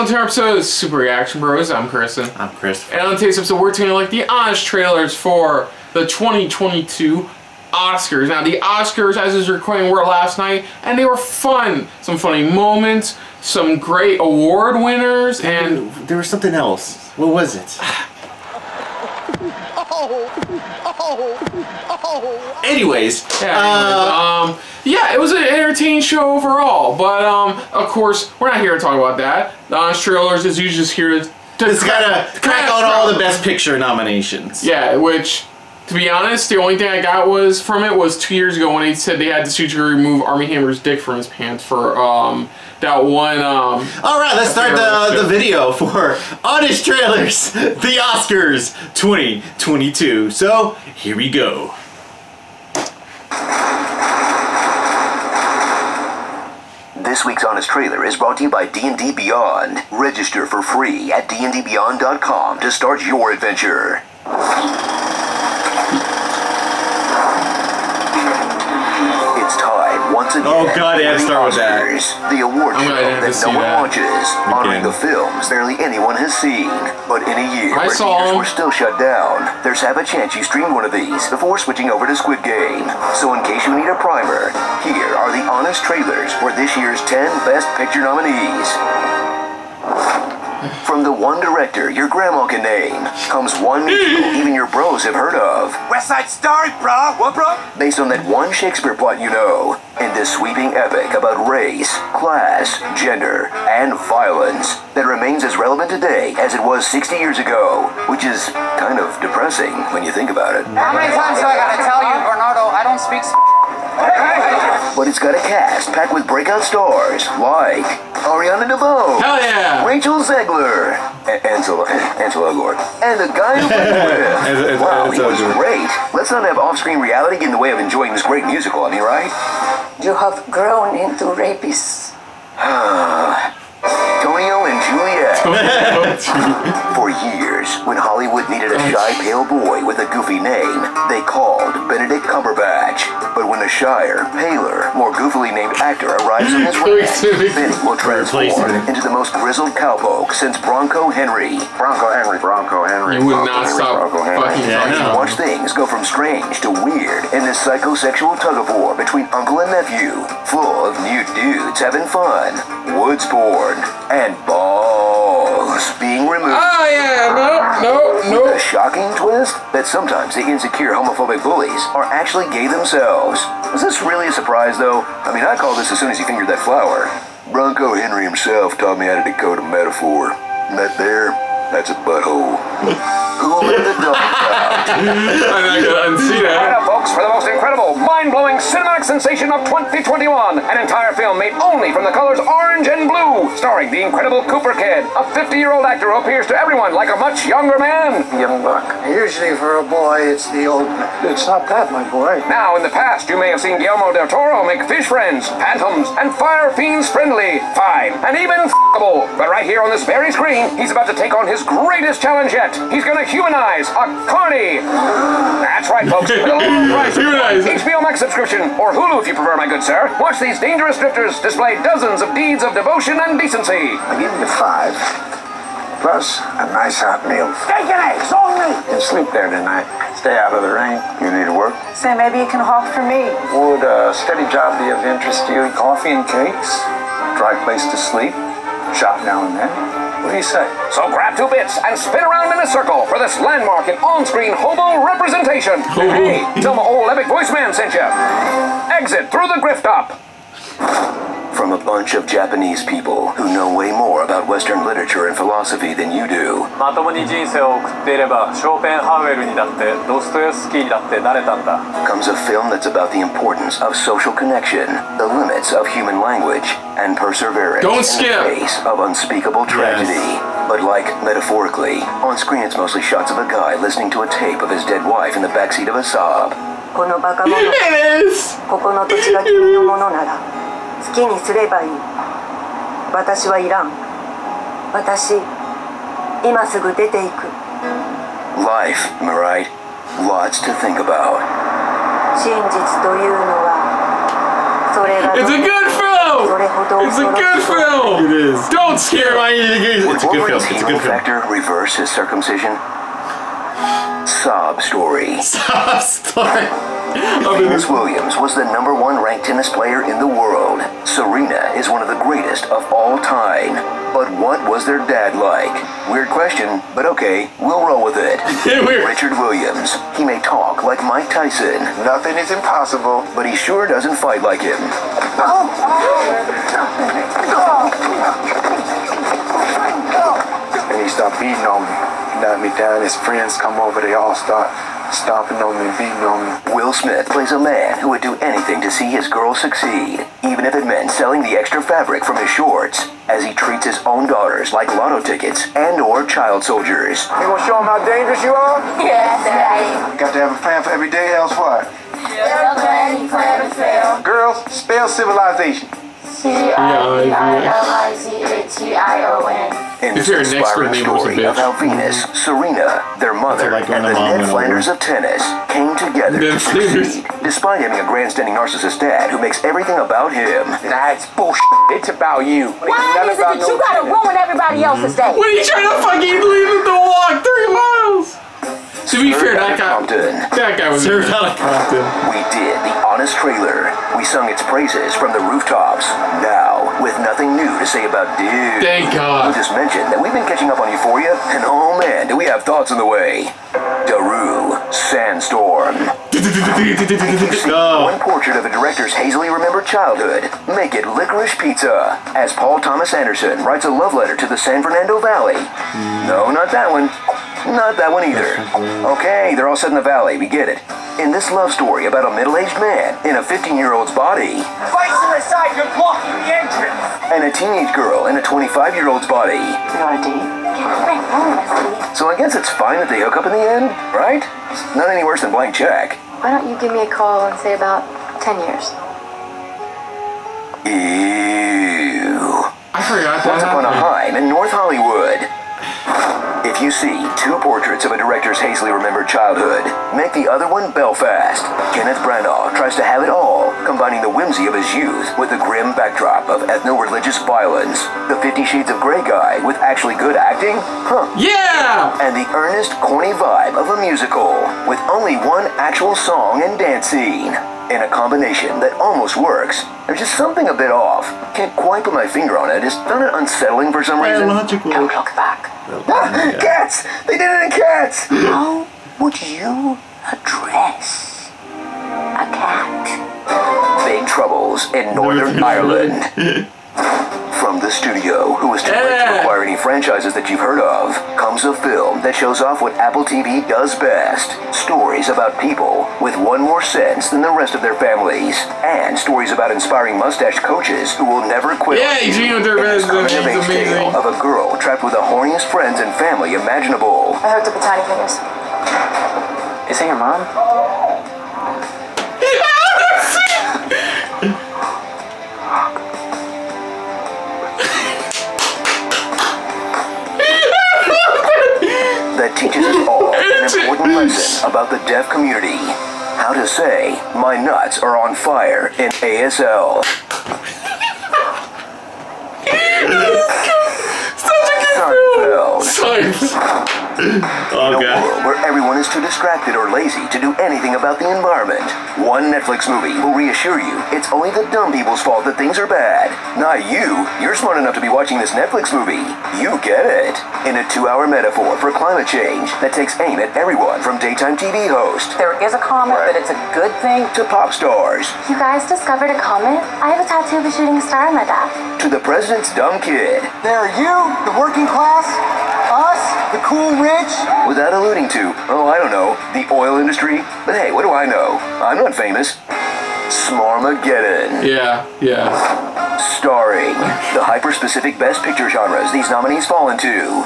welcome to our episode of Super Reaction Bros. I'm Kristen. I'm Chris. And on today's episode, we're taking like the honest trailers for the 2022 Oscars. Now, the Oscars, as is recording, were last night, and they were fun. Some funny moments, some great award winners, and there was something else. What was it? Anyways, yeah, it was an entertaining show overall. But of course, we're not here to talk about that. The honest trailers is usually just here to crack on all the Best Picture nominations. Yeah, which, to be honest, the only thing I got from it was 2 years ago when they said they had to surgically remove Armie Hammer's dick from his pants for that one. All right, let's start the video for honest trailers, the Oscars 2022. So here we go. This week's Honest Trailer is brought to you by D&D Beyond. Register for free at dndbeyond.com to start your adventure. It's time once again. Oh God, I have to start with that. The award show that no one watches, honoring the films barely anyone has seen. But in a year where theaters were still shut down, there's have a chance you streamed one of these before switching over to Squid Game. So in case you need a primer, here are the honest trailers for this year's 10 Best Picture nominees. From the one director your grandma can name comes one musical even your bros have heard of. West Side Story, bro. What, bro? Based on that one Shakespeare plot you know, in this sweeping epic about race, class, gender, and violence that remains as relevant today as it was 60 years ago, which is kind of depressing when you think about it. How many times do I gotta tell you, Bernardo, I don't speak But it's got a cast packed with breakout stars like Ariana DeBose, hell yeah, Rachel Zegler, Ansel Elgort, and the guy who played with. Wow, he was great. Let's not have off-screen reality get in the way of enjoying this great musical, I mean, right? You have grown into rapists. Tonio and Juliet. For years, when Hollywood needed a shy, pale boy with a goofy name, they called Benedict Cumberbatch. But when a shyer, paler, more goofily named actor arrives on his ranch, Benny will transform into the most grizzled cowpoke since Bronco Henry. Bronco Henry. You would not stop fucking talking. Watch things go from strange to weird in this psychosexual tug-of-war between uncle and nephew, full of nude dudes having fun, woods born, and balls being removed. Oh yeah, no. The shocking twist that sometimes the insecure homophobic bullies are actually gay themselves. Was this really a surprise though? I mean, I called this as soon as he fingered that flower. Bronco Henry himself taught me how to decode a metaphor. And that there, that's a butthole. Who let the dog out? I'm not gonna unsee that. Right up, folks, for the most incredible, mind-blowing cinematic sensation of 2021. An entire film made only from the colors orange and blue, starring the incredible Cooper Kid, a 50-year-old actor who appears to everyone like a much younger man. Young buck. Usually for a boy, it's the old man. It's not that, my boy. Now, in the past, you may have seen Guillermo del Toro make fish friends, phantoms, and fire fiends friendly, fine, and even f***able. But right here on this very screen, he's about to take on his greatest challenge yet. He's gonna humanize a carny. That's right, folks. With a low price of HBO Max subscription, or Hulu if you prefer, my good sir. Watch these dangerous drifters display dozens of deeds of devotion and decency. I give you 5. Plus a nice hot meal. Steak and eggs only. And sleep there tonight. Stay out of the rain. You need to work? So maybe you can hawk for me. Would a steady job be of interest to you? Coffee and cakes? Dry place to sleep? Shop now and then? What do you say? So grab 2 bits and spin around in a circle for this landmark and on-screen hobo representation. Hey, tell my old epic voice man sent you. Exit through the grift up. From a bunch of Japanese people who know way more about Western literature and philosophy than you do. まともに人生を送っていればショーペンハウエルにだってドストエフスキーにだってなれたんだ Comes a film that's about the importance of social connection, the limits of human language, and perseverance Don't in skip. the face of unspeakable tragedy. But like, metaphorically, on screen it's mostly shots of a guy listening to a tape of his dead wife in the backseat of a Saab. このバカ者。ここの土地が君のものなら好きにすればいい。私はいらん。私、今すぐ出ていく。Life, am I right? Lots to think about. 真実というのはそれが It's a good film! It's a good film. It is. Don't scare me. It's a good film. It's a good film. Factor reverse his circumcision? Sob story. Sob story. Venus Williams was the #1 ranked tennis player in the world. Serena is one of the greatest of all time. But what was their dad like? Weird question, but okay, we'll roll with it. Richard Williams. He may talk like Mike Tyson. Nothing is impossible, but he sure doesn't fight like him. And he stopped beating on me. He knocked me down. His friends come over. They all start stomping on me, beating on me. Will Smith plays a man who would do anything to see his girl succeed, even if it meant selling the extra fabric from his shorts, as he treats his own daughters like lotto tickets and/or child soldiers. You gonna show them how dangerous you are? Yes, Daddy. Got to have a plan for every day, else what? No plan, you plan to fail. Girls, spell civilization. CIVILIZATION. In this If your next door inspiring neighbor was a story of bitch. how Venus, Serena, their mother, like and when the a mom Ned went Flanders of tennis came together to Ned Flanders. succeed, despite having a grandstanding narcissist dad who makes everything about him. Nah, it's bullshit. It's about you. Why is it that you gotta ruin everybody else's day? When he tried to fucking leave him to walk 3 miles. To be fair, that guy was Served out of Compton. We did the honest trailer. We sung its praises from the rooftops. Now, with nothing new to say about dude. Thank We'll God. just mention that we've been catching up on Euphoria, and oh man, do we have thoughts on the way. Daru, Sandstorm. One portrait of a director's hazily remembered childhood. Make it Licorice Pizza. As Paul Thomas Anderson writes a love letter to the San Fernando Valley. No, not that one. Not that one either. Okay, they're all set in the valley, we get it. In this love story about a middle-aged man in a 15-year-old's body. Fight to the side, you're blocking the entrance. And a teenage girl in a 25-year-old's body. You want a date? So I guess it's fine that they hook up in the end, right? It's not any worse than blank check. Why don't you give me a call and say about 10 years? Ew. I forgot that Once upon a happened. time in North Hollywood. If you see 2 portraits of a director's hazily remembered childhood, make the other one Belfast. Kenneth Branagh tries to have it all, combining the whimsy of his youth with the grim backdrop of ethno-religious violence. The 50 Shades of Grey guy with actually good acting? Huh. Yeah! And the earnest, corny vibe of a musical, with only one actual song and dance scene. In a combination that almost works, there's just something a bit off. Can't quite put my finger on it. It's found it unsettling for some reason. Biological. Don't look back. Cats! They did it in Cats! How would you address a cat? Big Troubles in Northern Ireland. From the studio, who is too late to acquire any franchises that you've heard of, comes a film that shows off what Apple TV does best. Stories about people with one more sense than the rest of their families. And stories about inspiring mustache coaches who will never quit. Yeah, Gino Derbez is Coming-of-age tale amazing. of a girl trapped with the horniest friends and family imaginable. I hooked up with Tiny Fingers. Is that your mom? That teaches us all an important lesson about the deaf community. How to say, my nuts are on fire in ASL. Seinfeld. Oh In a god. world where everyone is too distracted or lazy to do anything about the environment, one Netflix movie will reassure you it's only the dumb people's fault that things are bad. Not you. You're smart enough to be watching this Netflix movie. You get it. In a 2-hour metaphor for climate change that takes aim at everyone from daytime TV host There is a comment that it's a good thing. to pop stars You guys discovered a comet? I have a tattoo of a shooting star on my back. to the president's dumb kid. There are you, the working class, us, the cool rich. Without alluding to, oh, I don't know, the oil industry. But hey, what do I know? I'm not famous. Smarmageddon. Yeah, yeah. Starring the hyper-specific Best Picture genres these nominees fall into.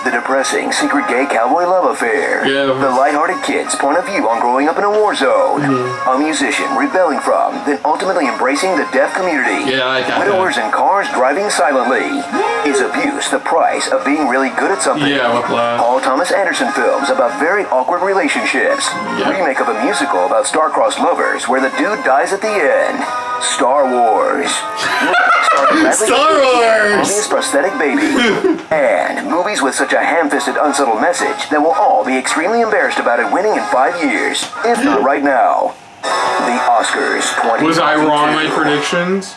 The depressing secret gay cowboy love affair. Yeah. The lighthearted kid's point of view on growing up in a war zone. A musician rebelling from, then ultimately embracing the deaf community. Yeah, I got Widowers in cars driving silently. Is abuse the price of being really good at something? Yeah, Whiplash. Paul Thomas Anderson films about very awkward relationships. Yeah. Remake of a musical about star-crossed lovers where the dude dies at the end. Star Wars. Movies starring Bradley Star Cooper, Wars! obvious prosthetic baby. And movies with such a ham-fisted, unsubtle message that we'll all be extremely embarrassed about it winning in 5 years, if not right now. The Oscars 2022. Was I wrong in my predictions?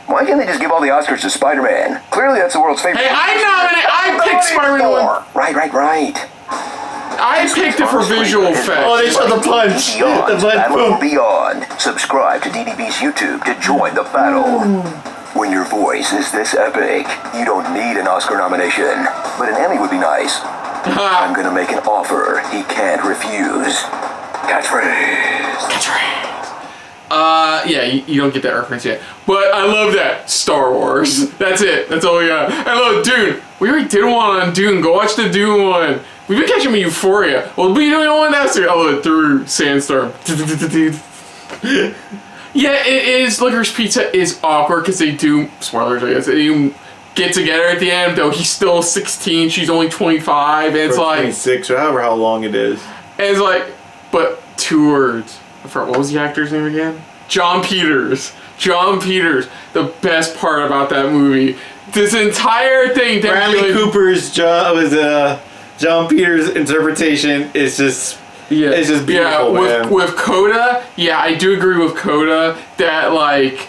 Why can't they just give all the Oscars to Spider-Man? Clearly that's the world's favorite. Hey, I picked Spider-Man to win. Right. I picked it for visual effects. Oh, they showed the punch. Beyond, The punch. Battle Boom. for Beyond. Subscribe to DDB's YouTube to join the battle. When your voice is this epic, you don't need an Oscar nomination, but an Emmy would be nice. I'm gonna make an offer he can't refuse. Catchphrase. Yeah, you don't get that reference yet. But I love that. Star Wars. That's it. That's all we got. I love Dune. We already did one on Dune. Go watch the Dune one. We've been catching me Euphoria. We'll be doing one next year. Oh, through Sandstorm. Yeah, it is. Licorice Pizza is awkward because they do, spoilers I guess, they do get together at the end, though he's still 16, she's only 25, and it's like 26 or however how long it is. And it's like, but 2 words. I forgot, what was the actor's name again? John Peters. John Peters. The best part about that movie. This entire thing. Bradley Cooper's John Peters' interpretation is just. Yeah, it's just beautiful, man. With Coda, yeah, I do agree with Coda that like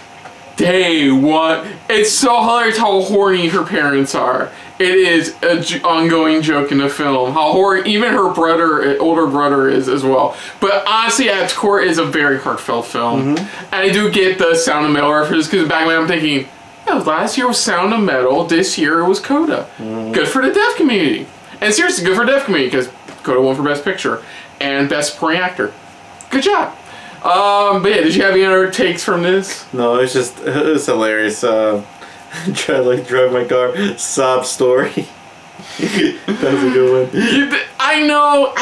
they want. It's so hilarious how horny her parents are. It is an ongoing joke in the film. How horny even her brother, older brother, is as well. But honestly, at its core, it is a very heartfelt film. And I do get the Sound of Metal reference because back when I'm thinking, oh, last year was Sound of Metal, this year it was Coda. Good for the deaf community. And seriously, good for the deaf community because Coda won for Best Picture and Best Supporting Actor. Good job. But yeah, did you have any other takes from this? No, it's hilarious. Try to drive my car. Sob story. That was a good one. I know.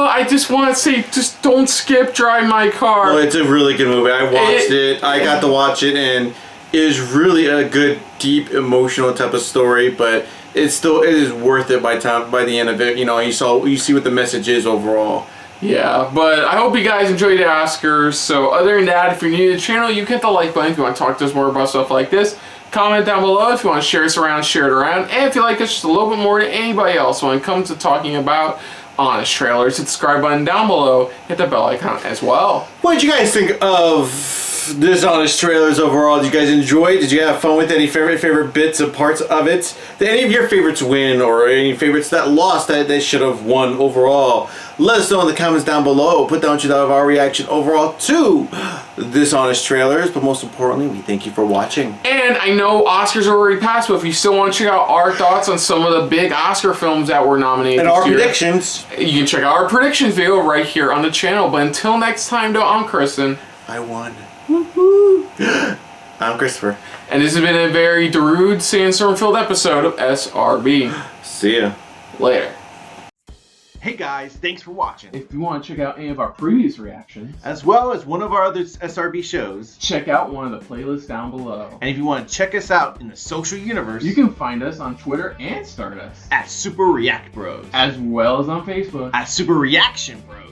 I just want to say, just don't skip Drive My Car. No, it's a really good movie. I watched it. I got to watch it, and it is really a good, deep, emotional type of story. But it is worth it by the end of it. You know, you see what the message is overall. Yeah, but I hope you guys enjoyed the Oscars. So other than that, if you're new to the channel, you can hit the like button if you want to talk to us more about stuff like this. Comment down below if you want to share us around, share it around. And if you like us just a little bit more than anybody else when it comes to talking about honest trailers, hit the subscribe button down below. Hit the bell icon as well. What did you guys think of this honest trailers overall? Did you guys enjoy it? Did you have fun with any favorite bits and parts of it? Did any of your favorites win, or any favorites that lost that they should have won overall? Let us know in the comments down below. Put down our reaction overall to this honest trailers. But most importantly, we thank you for watching. And I know Oscars are already passed, but if you still want to check out our thoughts on some of the big Oscar films that were nominated And this our year, predictions. you can check out our predictions video right here on the channel. But until next time, though, I'm Kristen. I won. Woohoo! I'm Christopher. And this has been a very Darude Sandstorm-filled episode of SRB. See ya. Later. Hey guys, thanks for watching. If you want to check out any of our previous reactions, As well as one of our other SRB shows. check out one of the playlists down below. And if you want to check us out in the social universe, You can find us on Twitter and Stardust, at Super React Bros. as well as on Facebook. At Super Reaction Bros.